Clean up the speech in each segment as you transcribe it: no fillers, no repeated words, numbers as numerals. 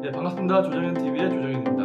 네, 반갑습니다. 조정현TV의 조정현입니다.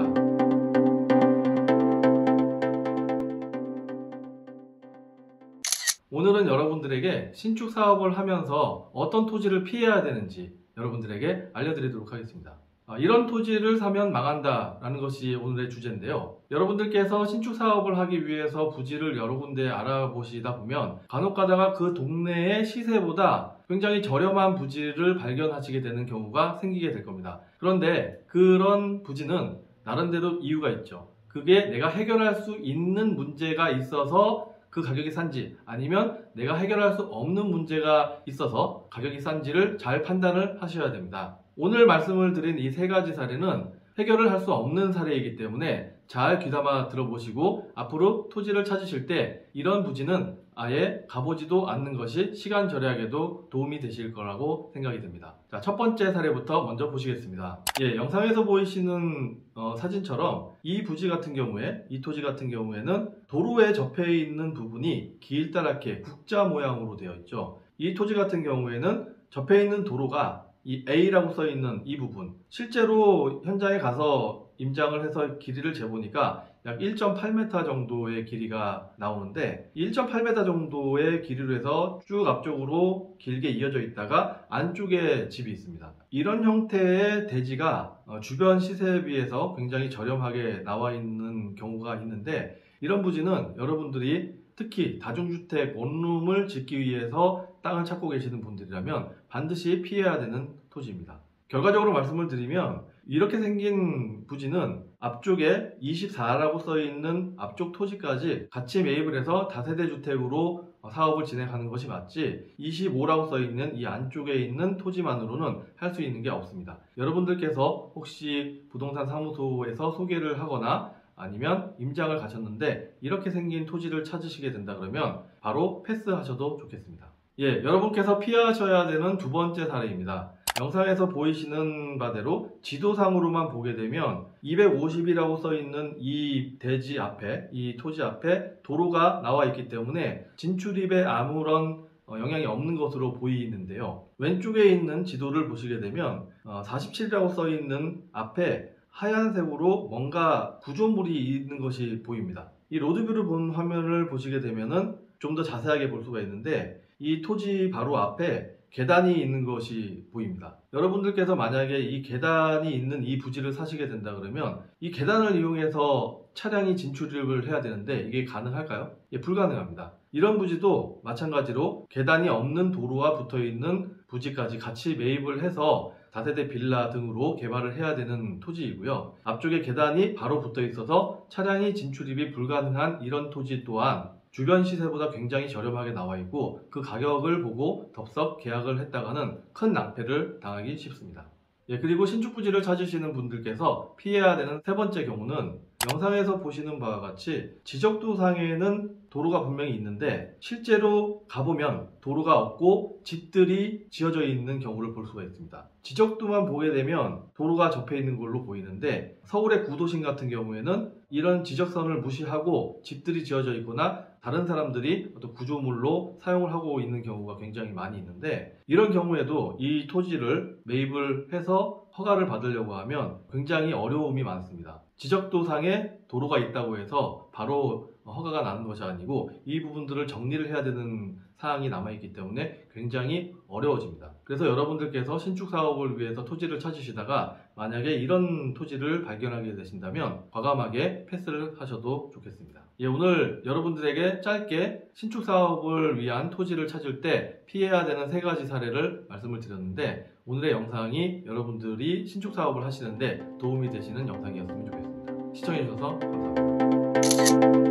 오늘은 여러분들에게 신축 사업을 하면서 어떤 토지를 피해야 되는지 여러분들에게 알려드리도록 하겠습니다. 이런 토지를 사면 망한다 라는 것이 오늘의 주제인데요. 여러분들께서 신축 사업을 하기 위해서 부지를 여러 군데 알아보시다 보면 간혹 가다가 그 동네의 시세보다 굉장히 저렴한 부지를 발견하시게 되는 경우가 생기게 될 겁니다. 그런데 그런 부지는 나름대로 이유가 있죠. 그게 내가 해결할 수 있는 문제가 있어서 그 가격이 싼지, 아니면 내가 해결할 수 없는 문제가 있어서 가격이 싼지를 잘 판단을 하셔야 됩니다. 오늘 말씀을 드린 이 세 가지 사례는 해결을 할 수 없는 사례이기 때문에 잘 귀담아 들어보시고 앞으로 토지를 찾으실 때 이런 부지는 아예 가보지도 않는 것이 시간 절약에도 도움이 되실 거라고 생각이 듭니다. 자, 첫 번째 사례부터 먼저 보시겠습니다. 영상에서 보이시는 사진처럼 이 부지 같은 경우에, 이 토지 같은 경우에는 도로에 접해 있는 부분이 길다랗게 국자 모양으로 되어 있죠. 이 토지 같은 경우에는 접해 있는 도로가 이 A라고 써 있는 이 부분, 실제로 현장에 가서 임장을 해서 길이를 재보니까 약 1.8m 정도의 길이가 나오는데, 1.8m 정도의 길이로 해서 쭉 앞쪽으로 길게 이어져 있다가 안쪽에 집이 있습니다. 이런 형태의 대지가 주변 시세에 비해서 굉장히 저렴하게 나와 있는 경우가 있는데, 이런 부지는 여러분들이 특히 다중주택 원룸을 짓기 위해서 땅을 찾고 계시는 분들이라면 반드시 피해야 되는 토지입니다. 결과적으로 말씀을 드리면 이렇게 생긴 부지는 앞쪽에 24라고 써있는 앞쪽 토지까지 같이 매입을 해서 다세대 주택으로 사업을 진행하는 것이 맞지, 25라고 써있는 이 안쪽에 있는 토지만으로는 할 수 있는 게 없습니다. 여러분들께서 혹시 부동산 사무소에서 소개를 하거나 아니면 임장을 가셨는데 이렇게 생긴 토지를 찾으시게 된다 그러면 바로 패스하셔도 좋겠습니다. 여러분께서 피하셔야 되는 두 번째 사례입니다. 영상에서 보이시는 바대로 지도상으로만 보게 되면 250이라고 써있는 이 대지 앞에, 이 토지 앞에 도로가 나와 있기 때문에 진출입에 아무런 영향이 없는 것으로 보이는데요. 왼쪽에 있는 지도를 보시게 되면 47이라고 써있는 앞에 하얀색으로 뭔가 구조물이 있는 것이 보입니다. 이 로드뷰를 본 화면을 보시게 되면은 좀 더 자세하게 볼 수가 있는데, 이 토지 바로 앞에 계단이 있는 것이 보입니다. 여러분들께서 만약에 이 계단이 있는 이 부지를 사시게 된다 그러면 이 계단을 이용해서 차량이 진출을 해야 되는데 이게 가능할까요? 불가능합니다. 이런 부지도 마찬가지로 계단이 없는 도로와 붙어있는 부지까지 같이 매입을 해서 다세대 빌라 등으로 개발을 해야 되는 토지이고요. 앞쪽에 계단이 바로 붙어 있어서 차량이 진출입이 불가능한 이런 토지 또한 주변 시세보다 굉장히 저렴하게 나와 있고, 그 가격을 보고 덥석 계약을 했다가는 큰 낭패를 당하기 쉽습니다. 그리고 신축 부지를 찾으시는 분들께서 피해야 되는 세 번째 경우는 영상에서 보시는 바와 같이 지적도상에는 도로가 분명히 있는데 실제로 가보면 도로가 없고 집들이 지어져 있는 경우를 볼 수가 있습니다. 지적도만 보게 되면 도로가 접해 있는 걸로 보이는데, 서울의 구도심 같은 경우에는 이런 지적선을 무시하고 집들이 지어져 있거나 다른 사람들이 어떤 구조물로 사용을 하고 있는 경우가 굉장히 많이 있는데, 이런 경우에도 이 토지를 매입을 해서 허가를 받으려고 하면 굉장히 어려움이 많습니다. 지적도상에 도로가 있다고 해서 바로 허가가 나는 것이 아니고 이 부분들을 정리를 해야 되는 사항이 남아있기 때문에 굉장히 어려워집니다. 그래서 여러분들께서 신축 사업을 위해서 토지를 찾으시다가 만약에 이런 토지를 발견하게 되신다면 과감하게 패스를 하셔도 좋겠습니다. 오늘 여러분들에게 짧게 신축 사업을 위한 토지를 찾을 때 피해야 되는 세 가지 사례를 말씀을 드렸는데, 오늘의 영상이 여러분들이 신축 사업을 하시는데 도움이 되시는 영상이었으면 좋겠습니다. 시청해주셔서 감사합니다.